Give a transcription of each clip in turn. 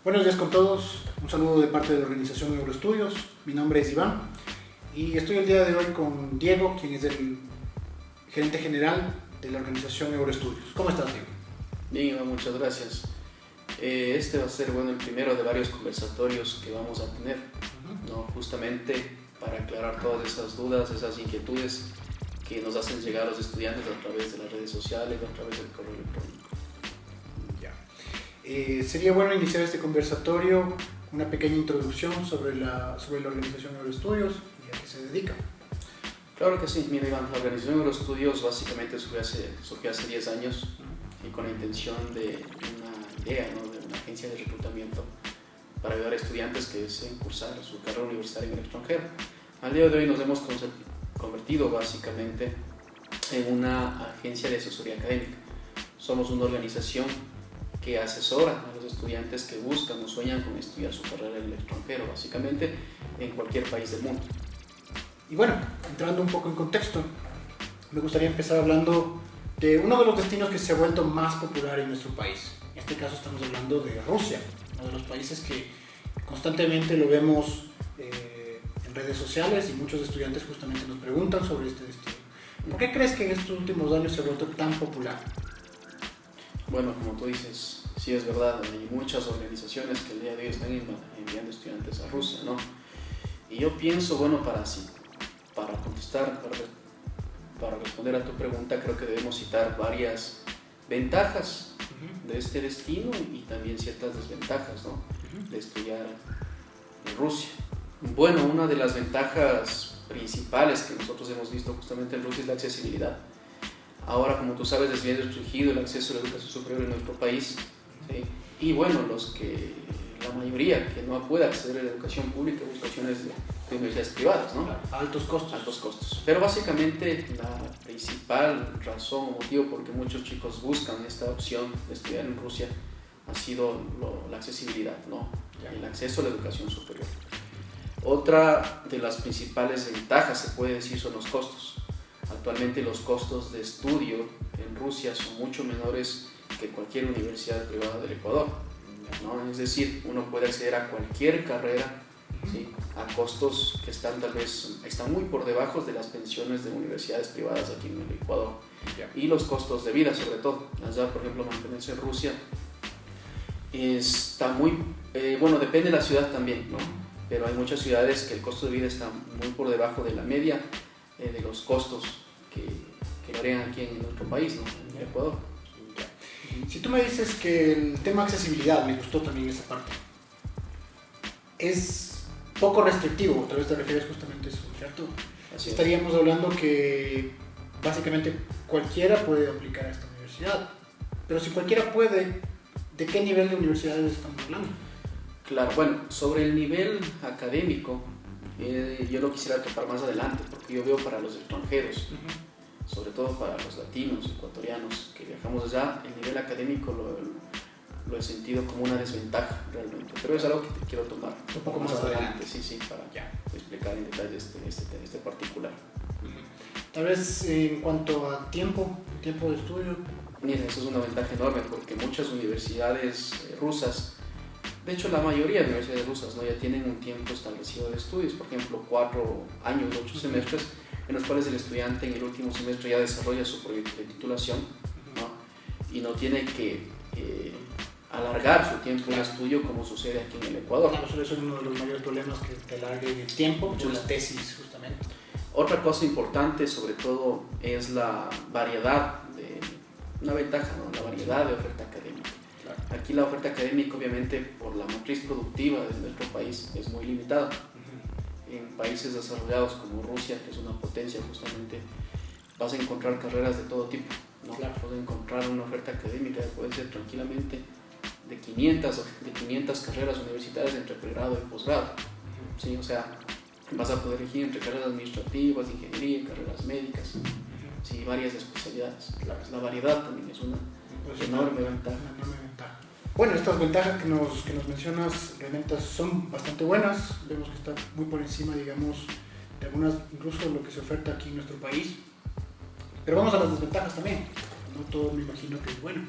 Buenos días con todos, un saludo de parte de la organización Euroestudios. Mi nombre es Iván y estoy el día de hoy con Diego, quien es el gerente general de la organización Euroestudios. ¿Cómo estás, Diego? Bien, Iván, muchas gracias. Este va a ser el primero de varios conversatorios que vamos a tener, ¿no? Justamente para aclarar todas esas dudas, esas inquietudes que nos hacen llegar a los estudiantes a través de las redes sociales, a través del correo electrónico. Sería bueno iniciar este conversatorio con una pequeña introducción sobre la organización Euroestudios y a qué se dedica. Claro que sí, mira, Iván, la organización Euroestudios básicamente surgió hace 10 años y con la intención de una idea, ¿no?, de una agencia de reclutamiento para ayudar a estudiantes que deseen cursar su carrera universitaria en el extranjero. Al día de hoy nos hemos convertido básicamente en una agencia de asesoría académica. Somos una organización que asesora a los estudiantes que buscan o sueñan con estudiar su carrera en el extranjero, básicamente en cualquier país del mundo. Y bueno, entrando un poco en contexto, me gustaría empezar hablando de uno de los destinos que se ha vuelto más popular en nuestro país. En este caso estamos hablando de Rusia, uno de los países que constantemente lo vemos en redes sociales y muchos estudiantes justamente nos preguntan sobre este destino. ¿Por qué crees que en estos últimos años se ha vuelto tan popular? Bueno, como tú dices, sí es verdad, hay muchas organizaciones que el día de hoy están enviando estudiantes a Rusia, ¿no? Y yo pienso, bueno, para contestar, para responder a tu pregunta, creo que debemos citar varias ventajas de este destino y también ciertas desventajas, ¿no?, de estudiar en Rusia. Bueno, una de las ventajas principales que nosotros hemos visto justamente en Rusia es la accesibilidad. Ahora, como tú sabes, es bien restringido el acceso a la educación superior en nuestro país, ¿sí? Y bueno, la mayoría que no puede acceder a la educación pública busca opciones de universidades privadas, ¿no? Altos costos. Altos costos. Pero básicamente la principal razón o motivo por que muchos chicos buscan esta opción de estudiar en Rusia ha sido la accesibilidad, ¿no? El acceso a la educación superior. Otra de las principales ventajas, se puede decir, son los costos. Actualmente los costos de estudio en Rusia son mucho menores que cualquier universidad privada del Ecuador, ¿no? Es decir, uno puede acceder a cualquier carrera, ¿sí?, a costos que están muy por debajo de las pensiones de universidades privadas aquí en el Ecuador. Y los costos de vida, sobre todo. Allá, por ejemplo, mantenerse en Rusia está muy... depende de la ciudad también, ¿no? Pero hay muchas ciudades que el costo de vida está muy por debajo de la media de los costos que varían aquí en nuestro país, ¿no?, en el Ecuador. Si tú me dices que el tema accesibilidad, me gustó también esa parte, es poco restrictivo, tal vez te refieres justamente a eso, ¿cierto? Así Estaríamos hablando que básicamente cualquiera puede aplicar a esta universidad, pero si cualquiera puede, ¿de qué nivel de universidades estamos hablando? Claro, bueno, sobre el nivel académico, yo lo quisiera tocar más adelante, porque yo veo para los extranjeros, sobre todo para los latinos, ecuatorianos, que viajamos allá, el nivel académico lo he sentido como una desventaja realmente, pero es algo que te quiero tomar un poco más adelante. Sí, para explicar en detalle este particular. Tal vez en cuanto a tiempo de estudio. Mira, eso es una ventaja enorme, porque muchas universidades rusas, de hecho la mayoría de universidades rusas, ¿no?, ya tienen un tiempo establecido de estudios, por ejemplo 4 años, 8 semestres, en los cuales el estudiante en el último semestre ya desarrolla su proyecto de titulación, ¿no?, y no tiene que alargar su tiempo de estudio como sucede aquí en el Ecuador. Claro, eso es uno de los mayores problemas, que te alarguen el tiempo por la tesis, justamente. Otra cosa importante, sobre todo, es la variedad, una ventaja, ¿no?, la variedad de oferta académica. Claro. Aquí la oferta académica, obviamente, por la matriz productiva de nuestro país, es muy limitada. En países desarrollados como Rusia, que es una potencia justamente, vas a encontrar carreras de todo tipo, ¿no? Claro. Puedes encontrar una oferta académica que puede ser tranquilamente de 500 carreras universitarias entre pregrado y posgrado. ¿Sí? O sea, vas a poder elegir entre carreras administrativas, ingeniería, carreras médicas, ¿sí?, varias especialidades. Claro. La variedad también es una enorme ventaja. Bueno, estas ventajas que nos mencionas realmente son bastante buenas. Vemos que están muy por encima, digamos, de algunas, incluso de lo que se oferta aquí en nuestro país. Pero vamos a las desventajas también. No todo me imagino que es bueno.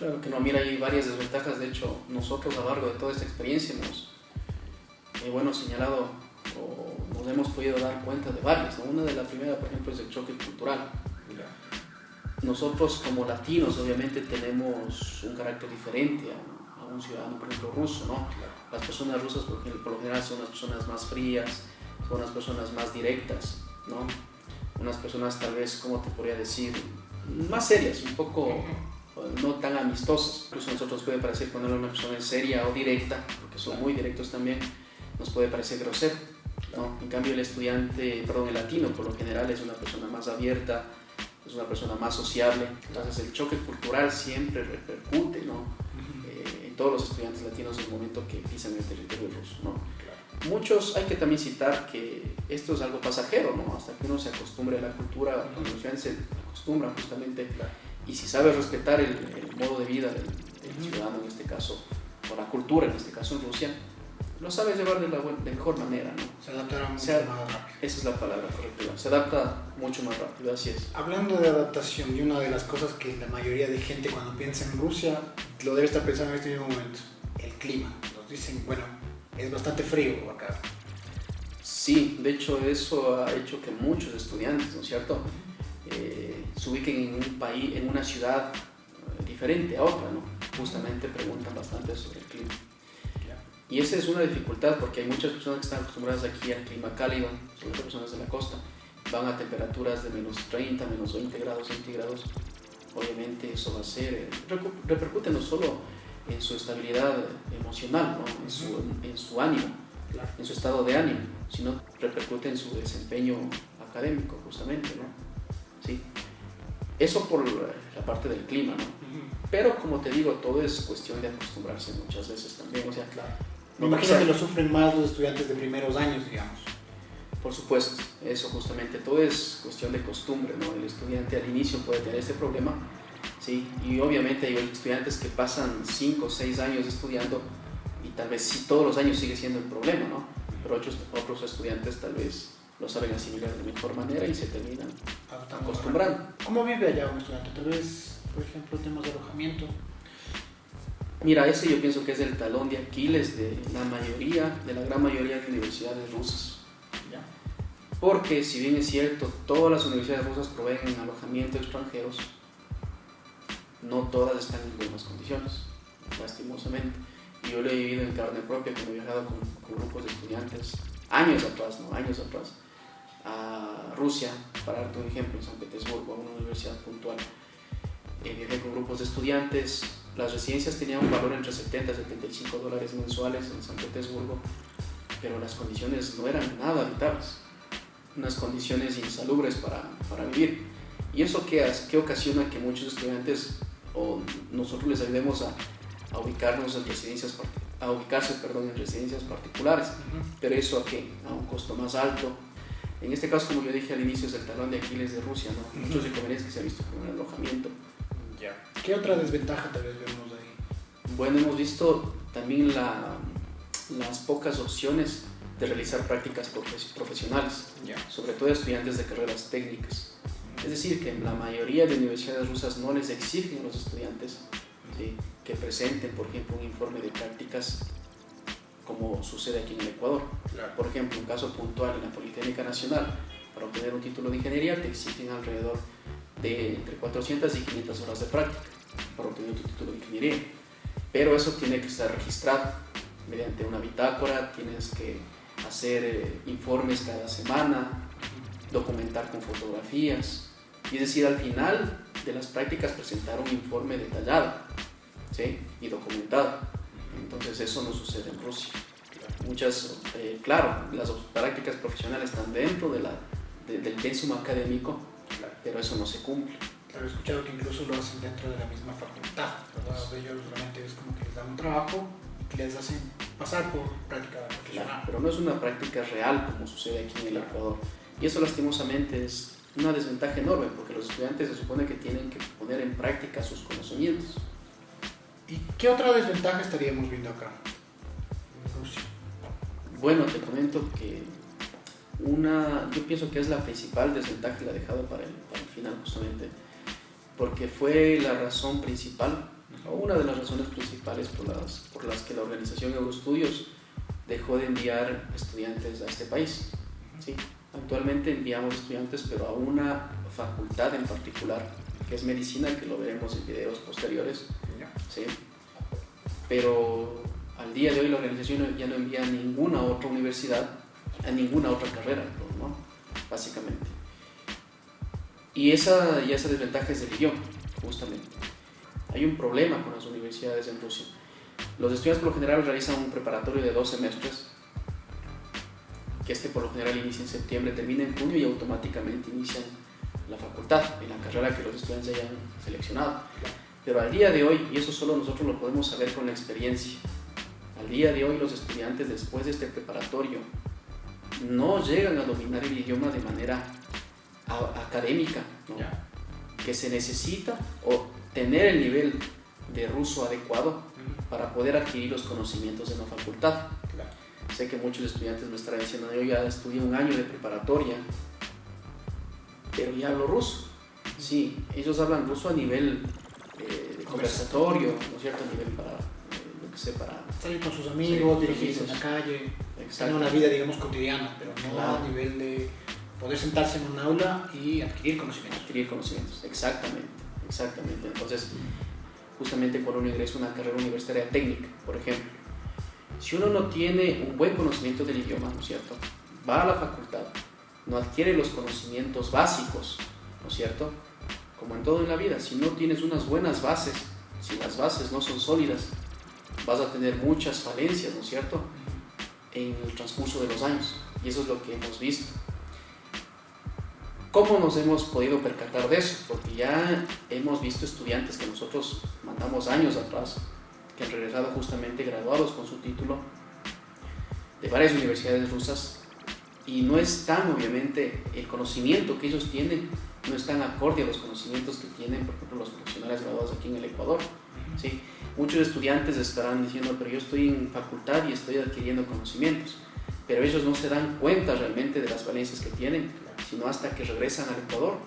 Claro que no, mira, hay varias desventajas. De hecho, nosotros a lo largo de toda esta experiencia hemos señalado o nos hemos podido dar cuenta de varias, ¿no? Una de las primeras, por ejemplo, es el choque cultural. Nosotros como latinos obviamente tenemos un carácter diferente a un ciudadano, por ejemplo, ruso, ¿no? Las personas rusas por lo general son las personas más frías, son las personas más directas, ¿no? Unas personas tal vez, ¿cómo te podría decir? Más serias, un poco no tan amistosas. Incluso a nosotros puede parecer cuando una persona es seria o directa, porque son muy directos también, nos puede parecer grosero, ¿no? En cambio el latino por lo general es una persona más abierta, es una persona más sociable. Entonces el choque cultural siempre repercute, ¿no? En todos los estudiantes latinos en el momento que pisan el territorio ruso, ¿no? Muchos, hay que también citar que esto es algo pasajero, ¿no? Hasta que uno se acostumbre a la cultura, los estudiantes se acostumbran justamente, y si sabes respetar el modo de vida del ciudadano en este caso, o la cultura en este caso en Rusia, lo sabes llevar de mejor manera, ¿no? Se adaptará mucho más rápido. Esa es la palabra correcta, se adapta mucho más rápido, así es. Hablando de adaptación, y una de las cosas que la mayoría de gente cuando piensa en Rusia lo debe estar pensando en este mismo momento, el clima. Nos dicen, bueno, es bastante frío acá. Sí, de hecho eso ha hecho que muchos estudiantes, ¿no es cierto?, se ubiquen en un país, en una ciudad diferente a otra, ¿no? Justamente preguntan bastante sobre el clima. Y esa es una dificultad porque hay muchas personas que están acostumbradas aquí al clima cálido, sobre todo personas de la costa, van a temperaturas de menos 30, menos 20 grados centígrados. Obviamente eso va a ser, repercute no solo en su estabilidad emocional, ¿no? en su ánimo, en su estado de ánimo, sino repercute en su desempeño académico justamente, ¿no? ¿Sí? Eso por la parte del clima, ¿no? Pero como te digo, todo es cuestión de acostumbrarse muchas veces también, o sea, me imagino que lo sufren más los estudiantes de primeros años, digamos. Por supuesto, eso justamente, todo es cuestión de costumbre, ¿no? El estudiante al inicio puede tener este problema, ¿sí? Y obviamente hay estudiantes que pasan 5 o 6 años estudiando y tal vez sí, todos los años sigue siendo el problema, ¿no? Pero otros estudiantes tal vez lo saben asimilar de mejor manera y se terminan acostumbrando. ¿Cómo vive allá un estudiante? Tal vez, por ejemplo, temas de alojamiento. Mira, ese yo pienso que es el talón de Aquiles de la gran mayoría de universidades rusas. ¿Ya? Porque si bien es cierto, todas las universidades rusas proveen alojamiento a extranjeros, no todas están en buenas condiciones, lastimosamente. Yo lo he vivido en carne propia cuando he viajado con grupos de estudiantes, años atrás, a Rusia, para darte un ejemplo, en San Petersburgo, a una universidad puntual. Viajé con grupos de estudiantes. Las residencias tenían un valor entre 70 y 75 dólares mensuales en San Petersburgo, pero las condiciones no eran nada habitables, unas condiciones insalubres para vivir. ¿Y eso qué ocasiona? Que muchos estudiantes o nosotros les ayudemos a ubicarnos en residencias, en residencias particulares. Pero ¿eso a qué? A un costo más alto. En este caso, como yo dije al inicio, es el talón de Aquiles de Rusia, ¿no? Muchos inconvenientes que se ha visto con el alojamiento. ¿Qué otra desventaja tal vez vemos ahí? Bueno, hemos visto también las pocas opciones de realizar prácticas profesionales, sobre todo estudiantes de carreras técnicas. Es decir, que en la mayoría de universidades rusas no les exigen a los estudiantes, ¿sí?, que presenten, por ejemplo, un informe de prácticas como sucede aquí en el Ecuador. Por ejemplo, un caso puntual en la Politécnica Nacional, para obtener un título de ingeniería te exigen alrededor de entre 400 y 500 horas de práctica para obtener tu título de ingeniería. Pero eso tiene que estar registrado mediante una bitácora, tienes que hacer informes cada semana, documentar con fotografías, y es decir, al final de las prácticas presentar un informe detallado, ¿sí?, y documentado. Entonces eso no sucede en Rusia. Claro, las prácticas profesionales están dentro del pensum académico, pero eso no se cumple. Claro, he escuchado que incluso lo hacen dentro de la misma facultad, ¿verdad? Ellos realmente es como que les dan un trabajo y les hacen pasar por práctica profesional. Claro, pero no es una práctica real como sucede aquí en el Ecuador. Y eso lastimosamente es una desventaja enorme porque los estudiantes se supone que tienen que poner en práctica sus conocimientos. ¿Y qué otra desventaja estaríamos viendo acá en Rusia? Bueno, te comento que yo pienso que es la principal desventaja y la he dejado para el final justamente, porque fue la razón principal o una de las razones principales por las que la organización Eurostudios dejó de enviar estudiantes a este país. ¿Sí? Actualmente enviamos estudiantes, pero a una facultad en particular, que es medicina, que lo veremos en videos posteriores. ¿Sí? Pero al día de hoy la organización ya no envía a ninguna otra universidad, a ninguna otra carrera, ¿no? Básicamente. Y esa desventaja es del idioma, justamente. Hay un problema con las universidades en Rusia. Los estudiantes por lo general realizan un preparatorio de 2 semestres, que por lo general inicia en septiembre, termina en junio y automáticamente inician la facultad, en la carrera que los estudiantes hayan seleccionado. Pero al día de hoy, y eso solo nosotros lo podemos saber con la experiencia, al día de hoy los estudiantes después de este preparatorio no llegan a dominar el idioma de manera académica, ¿no? Que se necesita, o tener el nivel de ruso adecuado para poder adquirir los conocimientos en la facultad. Sé que muchos estudiantes me estarán diciendo, yo ya estudié 1 año de preparatoria, pero ya hablo ruso. Sí, ellos hablan ruso a nivel de conversatorio, ¿no es cierto? A nivel para, para salir con sus amigos, dirigirse en la calle, tener una vida, digamos, cotidiana, pero no a nivel de poder sentarse en un aula y adquirir conocimientos. Adquirir conocimientos, exactamente. Entonces, justamente cuando uno ingresa a una carrera universitaria técnica, por ejemplo, si uno no tiene un buen conocimiento del idioma, ¿no es cierto?, va a la facultad, no adquiere los conocimientos básicos, ¿no es cierto?, como en todo en la vida, si no tienes unas buenas bases, si las bases no son sólidas, vas a tener muchas falencias, ¿no es cierto?, en el transcurso de los años, y eso es lo que hemos visto. ¿Cómo nos hemos podido percatar de eso? Porque ya hemos visto estudiantes que nosotros mandamos años atrás, que han regresado justamente graduados con su título de varias universidades rusas, y no es tan, obviamente, el conocimiento que ellos tienen no es tan acorde a los conocimientos que tienen, por ejemplo, los profesionales graduados aquí en el Ecuador. ¿Sí? Muchos estudiantes estarán diciendo, pero yo estoy en facultad y estoy adquiriendo conocimientos, pero ellos no se dan cuenta realmente de las falencias que tienen, sino hasta que regresan al Ecuador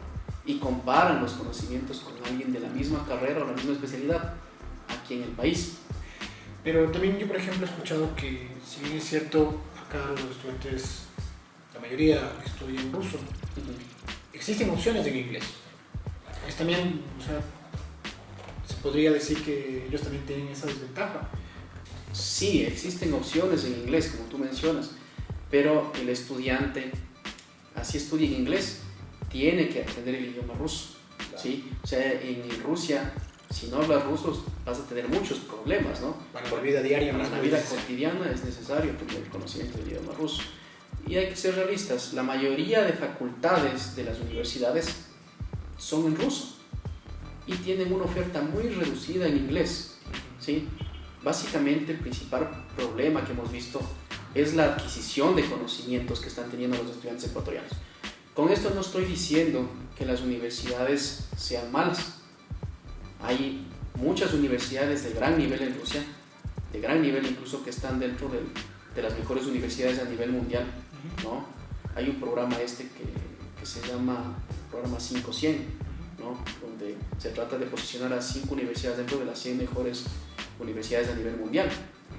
y comparan los conocimientos con alguien de la misma carrera o la misma especialidad aquí en el país. Pero también yo, por ejemplo, he escuchado que, si bien es cierto, acá los estudiantes, la mayoría estudian ruso, existen opciones en inglés. Es también, o sea, se podría decir que ellos también tienen esa desventaja. Sí, existen opciones en inglés, como tú mencionas, pero el estudiante, así estudie en inglés, tiene que aprender el idioma ruso. Claro. ¿Sí? O sea, en Rusia, si no hablas ruso, vas a tener muchos problemas, ¿no? Para la vida diaria, para la vida cotidiana es necesario tener el conocimiento del idioma ruso. Y hay que ser realistas, la mayoría de facultades de las universidades son en ruso y tienen una oferta muy reducida en inglés. ¿Sí? Básicamente el principal problema que hemos visto es la adquisición de conocimientos que están teniendo los estudiantes ecuatorianos. Con esto no estoy diciendo que las universidades sean malas. Hay muchas universidades de gran nivel en Rusia, de gran nivel incluso, que están dentro de las mejores universidades a nivel mundial, ¿no? Hay un programa que se llama Programa 5-100, ¿no? Donde se trata de posicionar a 5 universidades dentro de las 100 mejores universidades a nivel mundial.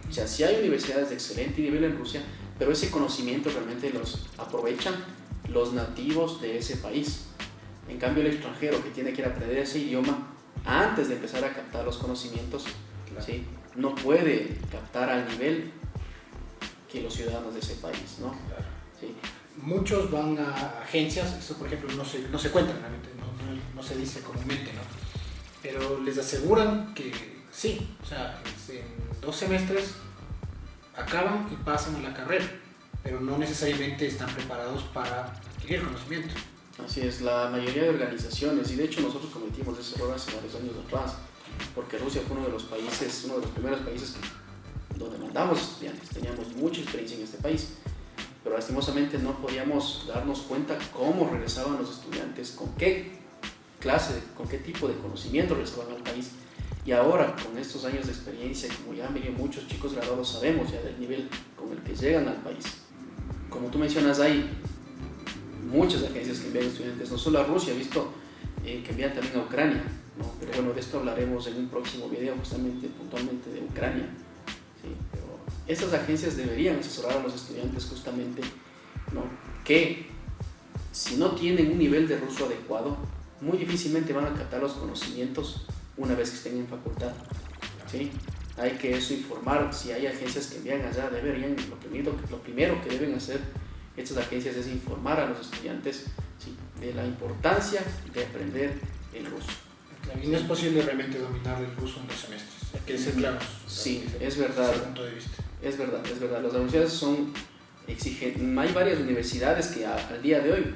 O sea, sí hay universidades de excelente nivel en Rusia, pero ese conocimiento realmente los aprovechan los nativos de ese país. En cambio, el extranjero que tiene que ir a aprender ese idioma antes de empezar a captar los conocimientos, claro, ¿sí?, no puede captar al nivel que los ciudadanos de ese país, ¿no? Claro. ¿Sí? Muchos van a agencias, eso por ejemplo no se cuenta realmente, no se dice comúnmente, ¿no? Pero les aseguran que sí, o sea, en 2 semestres acaban y pasan a la carrera, pero no necesariamente están preparados para adquirir conocimiento. Así es, la mayoría de organizaciones, y de hecho nosotros cometimos ese error hace varios años atrás, porque Rusia fue uno de los primeros países donde mandamos estudiantes, teníamos mucha experiencia en este país, pero lastimosamente no podíamos darnos cuenta cómo regresaban los estudiantes, con qué tipo de conocimiento regresaban al país. Y ahora, con estos años de experiencia, como ya han venido muchos chicos graduados, sabemos ya del nivel con el que llegan al país. Como tú mencionas, hay muchas agencias que envían estudiantes, no solo a Rusia. He visto que envían también a Ucrania, ¿no? Pero bueno, de esto hablaremos en un próximo video, justamente, puntualmente de Ucrania, ¿sí? Pero estas agencias deberían asesorar a los estudiantes justamente, ¿no? Que si no tienen un nivel de ruso adecuado, muy difícilmente van a captar los conocimientos una vez que estén en facultad, ¿sí? Hay que eso informar. Si hay agencias que envían allá, deberían, lo primero que deben hacer estas agencias es informar a los estudiantes, ¿sí? De la importancia de aprender el ruso. Y no es posible realmente dominar el ruso en 2 semestres, hay que ser claros. Sí, es verdad. Desde ese punto de vista. Es verdad. Las universidades son exigentes. Hay varias universidades que al día de hoy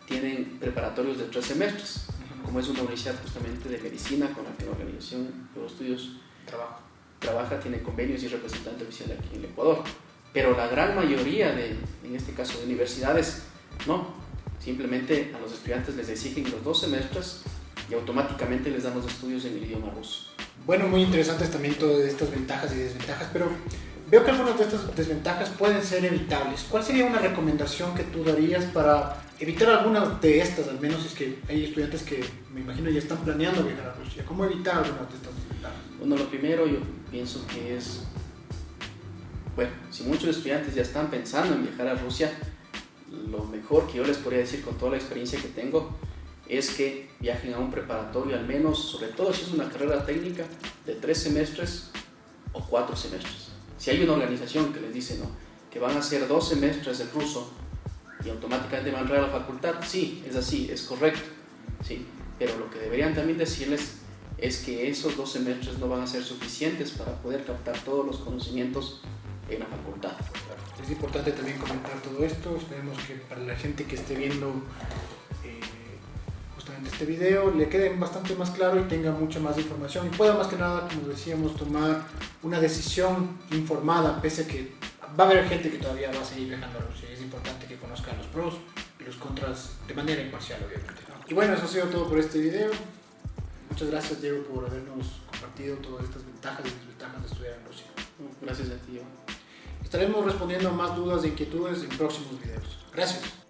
tienen preparatorios de 3 semestres, como es una universidad justamente de medicina con la que la Organización de los Estudios trabaja, tiene convenios y representante oficial aquí en el Ecuador. Pero la gran mayoría en este caso de universidades, no, simplemente a los estudiantes les exigen los 2 semestres y automáticamente les dan los estudios en el idioma ruso. Bueno, muy interesantes también todas estas ventajas y desventajas, pero veo que algunas de estas desventajas pueden ser evitables. ¿Cuál sería una recomendación que tú darías para evitar algunas de estas, al menos si es que hay estudiantes que me imagino ya están planeando viajar a Rusia? ¿Cómo evitar algunas de estas desventajas? Bueno, lo primero yo pienso que es, bueno, si muchos estudiantes ya están pensando en viajar a Rusia, lo mejor que yo les podría decir con toda la experiencia que tengo es que viajen a un preparatorio al menos, sobre todo si es una carrera técnica, de 3 semestres o 4 semestres. Si hay una organización que les dice no, que van a hacer 2 semestres de ruso y automáticamente van a entrar a la facultad, sí, es así, es correcto, sí, pero lo que deberían también decirles es que esos 2 semestres no van a ser suficientes para poder captar todos los conocimientos en la facultad. Es importante también comentar todo esto. Esperemos que para la gente que esté viendo justamente este video le quede bastante más claro y tenga mucha más información y pueda más que nada, como decíamos, tomar una decisión informada, pese a que va a haber gente que todavía va a seguir viajando a Rusia. Es importante que conozcan los pros y los contras de manera imparcial, obviamente, ¿no? Y bueno, eso ha sido todo por este video. Muchas gracias, Diego, por habernos compartido todas estas ventajas y desventajas de estudiar en Rusia. Gracias a ti. Estaremos respondiendo a más dudas e inquietudes en próximos videos. Gracias.